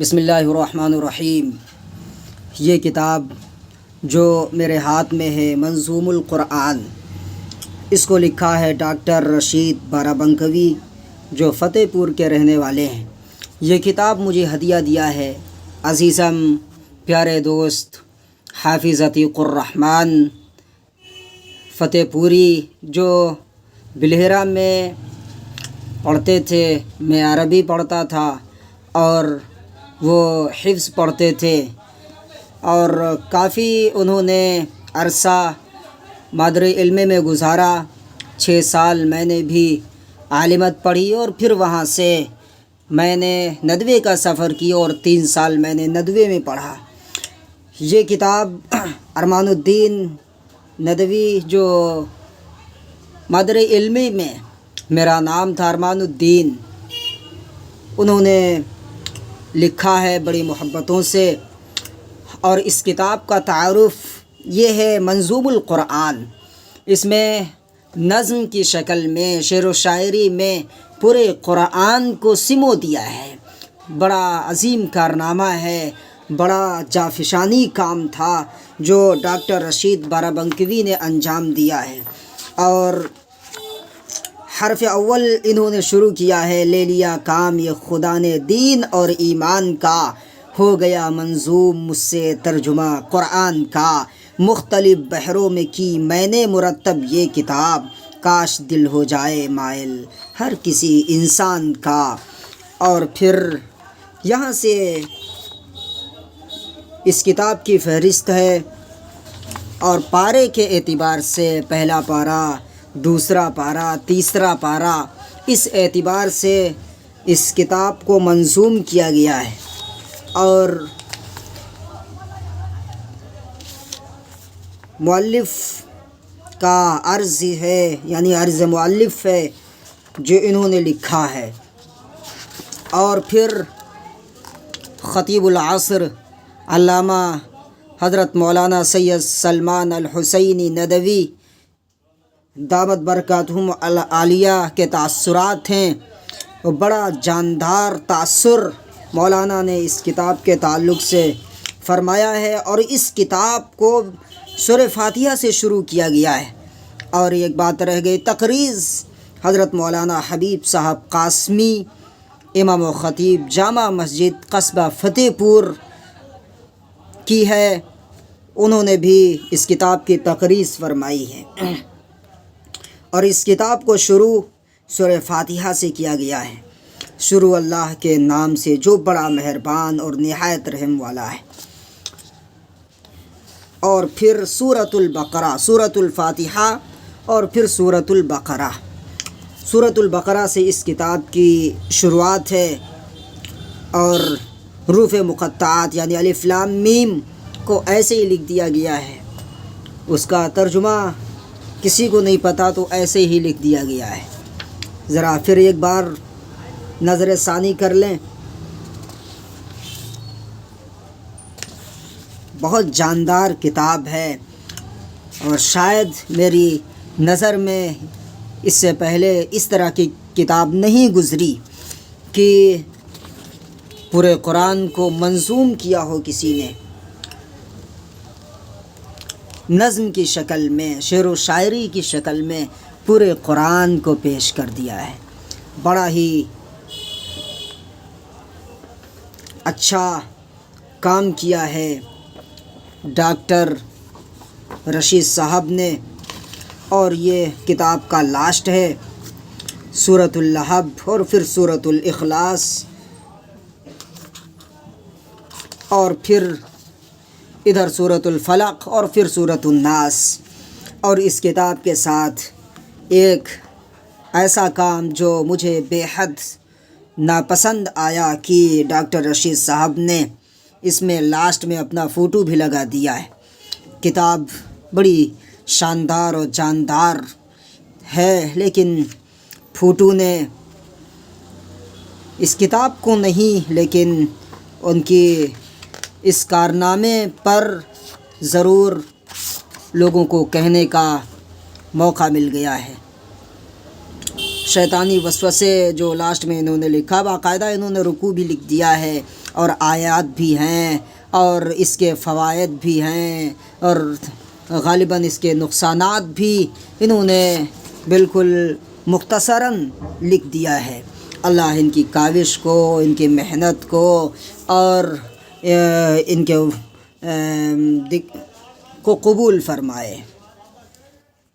بسم اللہ الرحمن الرحیم۔ یہ کتاب جو میرے ہاتھ میں ہے منظوم القرآن، اس کو لکھا ہے ڈاکٹر رشید بارابنکوی جو فتح پور کے رہنے والے ہیں۔ یہ کتاب مجھے ہدیہ دیا ہے عزیزم پیارے دوست حافظ عتیق الرحمن فتح پوری، جو بلہرہ میں پڑھتے تھے۔ میں عربی پڑھتا تھا اور وہ حفظ پڑھتے تھے، اور کافی انہوں نے عرصہ مادری علم میں گزارا۔ 6 سال میں نے بھی عالمت پڑھی اور پھر وہاں سے میں نے ندوے کا سفر کیا اور 3 سال میں نے ندوے میں پڑھا۔ یہ کتاب ارمان الدین ندوی، جو مادری علمی میں میرا نام تھا ارمان الدین، انہوں نے لکھا ہے بڑی محبتوں سے، اور اس کتاب کا تعارف یہ ہے منظوم القرآن۔ اس میں نظم کی شکل میں، شعر و شاعری میں پورے قرآن کو سمو دیا ہے۔ بڑا عظیم کارنامہ ہے، بڑا جافشانی کام تھا جو ڈاکٹر رشید بارابنکوی نے انجام دیا ہے، اور حرف اول انہوں نے شروع کیا ہے، لے لیا کام یہ خدا نے دین اور ایمان کا، ہو گیا منظوم مجھ سے ترجمہ قرآن کا، مختلف بحروں میں کی میں نے مرتب یہ کتاب، کاش دل ہو جائے مائل ہر کسی انسان کا۔ اور پھر یہاں سے اس کتاب کی فہرست ہے، اور پارے کے اعتبار سے پہلا پارہ، دوسرا پارہ، تیسرا پارہ، اس اعتبار سے اس کتاب کو منظوم کیا گیا ہے۔ اور مؤلف کا عرض ہے، یعنی عرض مؤلف ہے جو انہوں نے لکھا ہے۔ اور پھر خطیب العصر علامہ حضرت مولانا سید سلمان الحسینی ندوی دامت برکاتہم العالیہ کے تاثرات ہیں۔ بڑا جاندار تاثر مولانا نے اس کتاب کے تعلق سے فرمایا ہے، اور اس کتاب کو سورہ فاتحہ سے شروع کیا گیا ہے۔ اور ایک بات رہ گئی، تقریض حضرت مولانا حبیب صاحب قاسمی، امام و خطیب جامع مسجد قصبہ فتح پور کی ہے، انہوں نے بھی اس کتاب کی تقریض فرمائی ہے، اور اس کتاب کو شروع سورہ فاتحہ سے کیا گیا ہے۔ شروع اللہ کے نام سے جو بڑا مہربان اور نہایت رحم والا ہے۔ اور پھر سورۃ البقرہ، سورۃ الفاتحہ اور پھر سورۃ البقرہ۔ سورۃ البقرہ سے اس کتاب کی شروعات ہے، اور حروف مقطعات یعنی الف لام میم کو ایسے ہی لکھ دیا گیا ہے، اس کا ترجمہ کسی کو نہیں پتہ تو ایسے ہی لکھ دیا گیا ہے۔ ذرا پھر ایک بار نظر ثانی کر لیں۔ بہت جاندار کتاب ہے، اور شاید میری نظر میں اس سے پہلے اس طرح کی کتاب نہیں گزری کہ پورے قرآن کو منظوم کیا ہو کسی نے، نظم کی شکل میں، شعر و شاعری کی شکل میں پورے قرآن کو پیش کر دیا ہے۔ بڑا ہی اچھا کام کیا ہے ڈاکٹر رشید صاحب نے۔ اور یہ کتاب کا لاسٹ ہے سورۃ اللہب، اور پھر سورۃ الاخلاص، اور پھر ادھر سورۃ الفلق، اور پھر سورۃ الناس۔ اور اس کتاب کے ساتھ ایک ایسا کام جو مجھے بے حد ناپسند آیا کہ ڈاکٹر رشید صاحب نے اس میں لاسٹ میں اپنا فوٹو بھی لگا دیا ہے۔ کتاب بڑی شاندار اور جاندار ہے، لیکن فوٹو نے اس کتاب کو نہیں، لیکن ان کی اس کارنامے پر ضرور لوگوں کو کہنے کا موقع مل گیا ہے۔ شیطانی وسوسے جو لاسٹ میں انہوں نے لکھا، باقاعدہ انہوں نے رکوع بھی لکھ دیا ہے، اور آیات بھی ہیں اور اس کے فوائد بھی ہیں اور غالباً اس کے نقصانات بھی انہوں نے بالکل مختصراً لکھ دیا ہے۔ اللہ ان کی کاوش کو، ان کی محنت کو اور ان کے کو قبول فرمائے۔